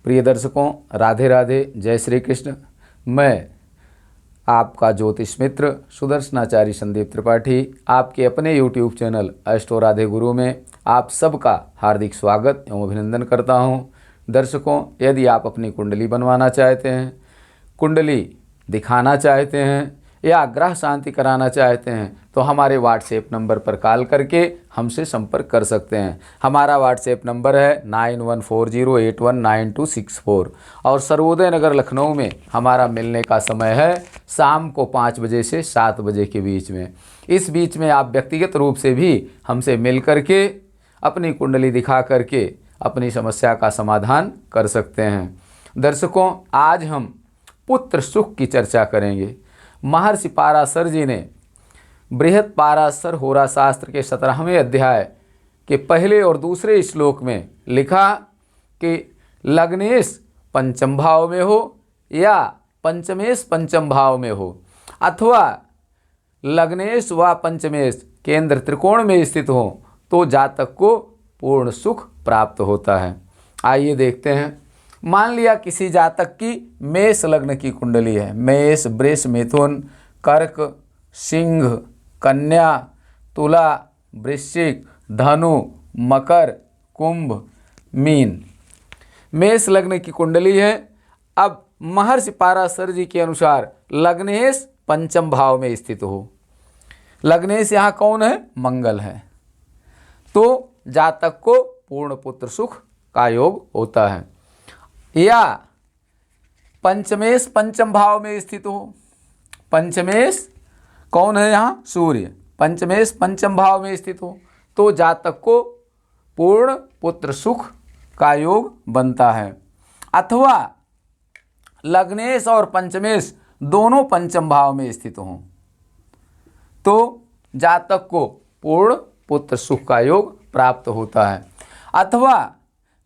प्रिय दर्शकों, राधे राधे, जय श्री कृष्ण। मैं आपका ज्योतिष मित्र सुदर्शनाचार्य संदीप त्रिपाठी आपके अपने YouTube चैनल अष्टो राधे गुरु में आप सबका हार्दिक स्वागत एवं अभिनंदन करता हूं। दर्शकों, यदि आप अपनी कुंडली बनवाना चाहते हैं, कुंडली दिखाना चाहते हैं या ग्रह शांति कराना चाहते हैं तो हमारे व्हाट्सएप नंबर पर कॉल करके हमसे संपर्क कर सकते हैं। हमारा व्हाट्सएप नंबर है 9140819264 और सर्वोदय नगर लखनऊ में हमारा मिलने का समय है शाम को 5 बजे से 7 बजे के बीच में। इस बीच में आप व्यक्तिगत रूप से भी हमसे मिल करके अपनी कुंडली दिखा करके अपनी समस्या का समाधान कर सकते हैं। दर्शकों, आज हम पुत्र सुख की चर्चा करेंगे। महर्षि पाराशर जी ने बृहद पाराशर होरा शास्त्र के 17वें अध्याय के पहले और दूसरे श्लोक में लिखा कि लग्नेश पंचम भाव में हो या पंचमेश पंचम भाव में हो अथवा लग्नेश व पंचमेश केंद्र त्रिकोण में स्थित हो तो जातक को पूर्ण सुख प्राप्त होता है। आइए देखते हैं। मान लिया किसी जातक की मेष लग्न की कुंडली है। मेष, वृष, मिथुन, कर्क, सिंह, कन्या, तुला, वृश्चिक, धनु, मकर, कुंभ, मीन। मेष लग्न की कुंडली है। अब महर्षि पाराशर जी के अनुसार लग्नेश पंचम भाव में स्थित हो। लग्नेश यहाँ कौन है? मंगल है। तो जातक को पूर्ण पुत्र सुख का योग होता है। या पंचमेश पंचम भाव में स्थित हो। पंचमेश कौन है यहाँ? सूर्य। पंचमेश पंचम भाव में स्थित हो तो जातक को पूर्ण पुत्र सुख का योग बनता है। अथवा लग्नेश और पंचमेश दोनों पंचम भाव में स्थित हों तो जातक को पूर्ण पुत्र सुख का योग प्राप्त होता है। अथवा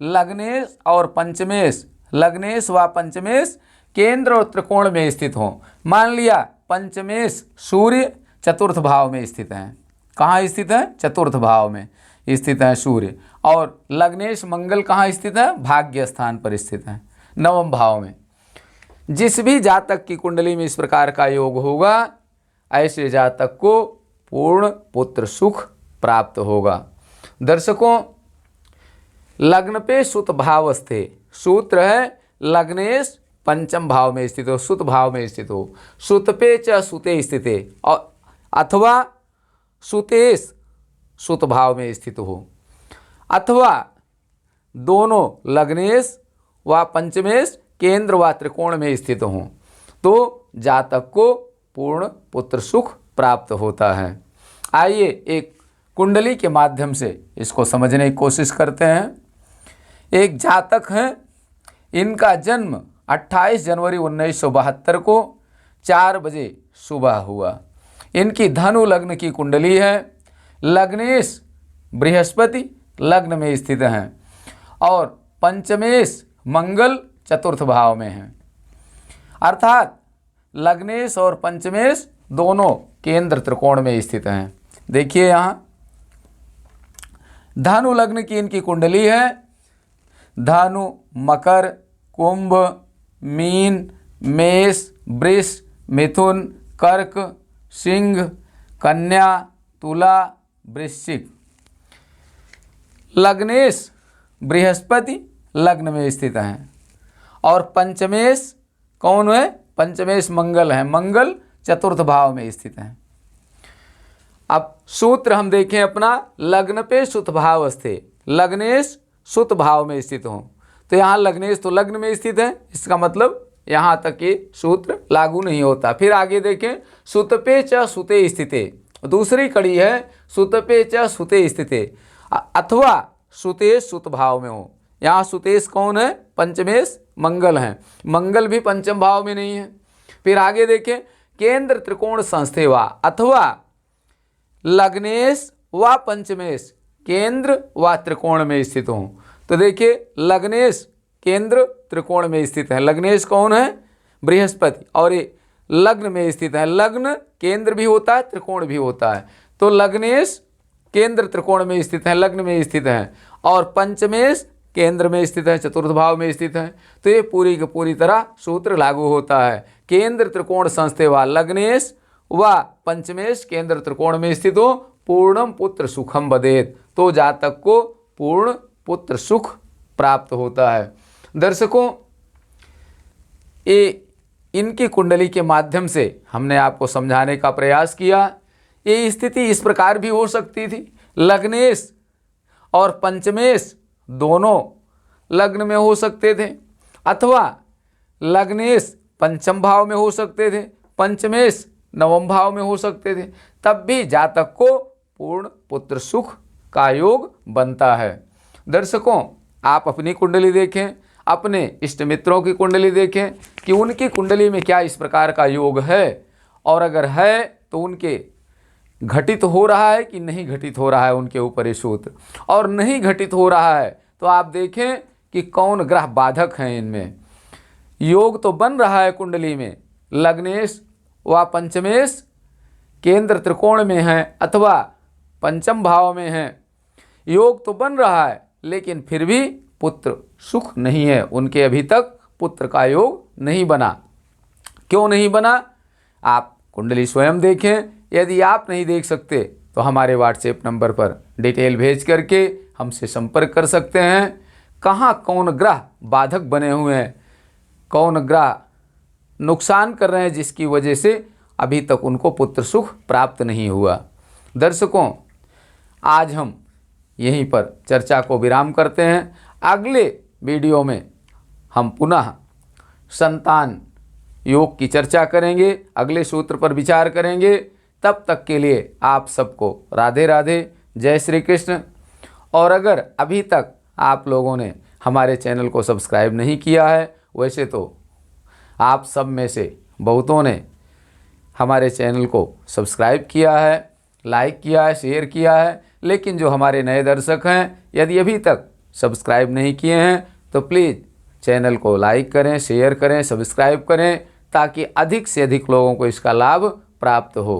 लग्नेश और पंचमेश, लग्नेश व पंचमेश केंद्र और त्रिकोण में स्थित हो। मान लिया पंचमेश सूर्य चतुर्थ भाव में स्थित है। कहाँ स्थित है? चतुर्थ भाव में स्थित है सूर्य। और लग्नेश मंगल कहाँ स्थित है? भाग्य स्थान पर स्थित है, नवम भाव में। जिस भी जातक की कुंडली में इस प्रकार का योग होगा ऐसे जातक को पूर्ण पुत्र सुख प्राप्त होगा। दर्शकों, लग्न पे सुत भाव स्थे, सूत्र है लग्नेश पंचम भाव में स्थित हो, सुत भाव में स्थित हो। सुत पे च सुते स्थिते और अथवा सुतेश सुत भाव में स्थित हो अथवा दोनों लग्नेश व पंचमेश केंद्र व त्रिकोण में स्थित हों तो जातक को पूर्ण पुत्र सुख प्राप्त होता है। आइए एक कुंडली के माध्यम से इसको समझने की कोशिश करते हैं। एक जातक हैं, इनका जन्म 28 जनवरी 1972 को 4 बजे सुबह हुआ। इनकी धनु लग्न की कुंडली है। लग्नेश बृहस्पति लग्न में स्थित हैं और पंचमेश मंगल चतुर्थ भाव में हैं। अर्थात लग्नेश और पंचमेश दोनों केंद्र त्रिकोण में स्थित हैं। देखिए यहाँ धनु लग्न की इनकी कुंडली है। धनु, मकर, कुंभ, मीन, मेष, वृष, मिथुन, कर्क, सिंह, कन्या, तुला, वृश्चिक। लग्नेश बृहस्पति लग्न में स्थित हैं और पंचमेश कौन है? पंचमेश मंगल है। मंगल चतुर्थ भाव में स्थित हैं। अब सूत्र हम देखें अपना, लग्न पे सुत भाव स्थे, लग्नेश सुत भाव में स्थित हो तो यहाँ लग्नेश तो लग्न में स्थित है, इसका मतलब यहाँ तक ये सूत्र लागू नहीं होता। फिर आगे देखें, सुत पे च सुते स्थिते, दूसरी कड़ी है सुत पे च सुते स्थिते अथवा सुतेश सुत भाव में हो। यहाँ सुतेश कौन है? पंचमेश मंगल हैं। मंगल भी पंचम भाव में नहीं है। फिर आगे देखें, केंद्र त्रिकोण संस्थे वा अथवा लग्नेश व पंचमेश केंद्र व त्रिकोण में स्थित हों तो देखिए लग्नेश केंद्र त्रिकोण में स्थित है। लग्नेश कौन है? बृहस्पति। और ये लग्न में स्थित है। लग्न केंद्र भी होता है, त्रिकोण भी होता है। तो लग्नेश केंद्र त्रिकोण में स्थित है, लग्न में स्थित है और पंचमेश केंद्र में स्थित है, चतुर्थ भाव में स्थित है, तो ये पूरी की पूरी तरह सूत्र लागू होता है। केंद्र त्रिकोण संस्थे व लग्नेश व पंचमेश केंद्र त्रिकोण में स्थित हो पूर्णम पुत्र सुखम बदेत, तो जातक को पूर्ण पुत्र सुख प्राप्त होता है। दर्शकों, ये इनकी कुंडली के माध्यम से हमने आपको समझाने का प्रयास किया। ये स्थिति इस प्रकार भी हो सकती थी, लग्नेश और पंचमेश दोनों लग्न में हो सकते थे, अथवा लग्नेश पंचम भाव में हो सकते थे, पंचमेश नवम भाव में हो सकते थे, तब भी जातक को पूर्ण पुत्र सुख का योग बनता है। दर्शकों, आप अपनी कुंडली देखें, अपने इष्ट मित्रों की कुंडली देखें कि उनकी कुंडली में क्या इस प्रकार का योग है, और अगर है तो उनके घटित हो रहा है कि नहीं घटित हो रहा है उनके ऊपर ये सूत्र, और नहीं घटित हो रहा है तो आप देखें कि कौन ग्रह बाधक हैं इनमें। योग तो बन रहा है कुंडली में, लग्नेश व पंचमेश केंद्र त्रिकोण में हैं अथवा पंचम भाव में हैं, योग तो बन रहा है, लेकिन फिर भी पुत्र सुख नहीं है, उनके अभी तक पुत्र का योग नहीं बना। क्यों नहीं बना? आप कुंडली स्वयं देखें। यदि आप नहीं देख सकते तो हमारे व्हाट्सएप नंबर पर डिटेल भेज करके हमसे संपर्क कर सकते हैं। कहाँ कौन ग्रह बाधक बने हुए हैं, कौन ग्रह नुकसान कर रहे हैं जिसकी वजह से अभी तक उनको पुत्र सुख प्राप्त नहीं हुआ। दर्शकों, आज हम यहीं पर चर्चा को विराम करते हैं। अगले वीडियो में हम पुनः संतान योग की चर्चा करेंगे, अगले सूत्र पर विचार करेंगे। तब तक के लिए आप सबको राधे राधे, जय श्री कृष्ण। और अगर अभी तक आप लोगों ने हमारे चैनल को सब्सक्राइब नहीं किया है, वैसे तो आप सब में से बहुतों ने हमारे चैनल को सब्सक्राइब किया है, लाइक किया है, शेयर किया है, लेकिन जो हमारे नए दर्शक हैं, यदि अभी तक सब्सक्राइब नहीं किए हैं तो प्लीज़ चैनल को लाइक करें, शेयर करें, सब्सक्राइब करें, ताकि अधिक से अधिक लोगों को इसका लाभ प्राप्त हो।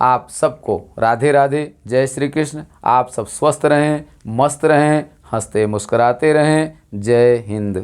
आप सबको राधे राधे, जय श्री कृष्ण। आप सब स्वस्थ रहें, मस्त रहें, हंसते मुस्कुराते रहें। जय हिंद।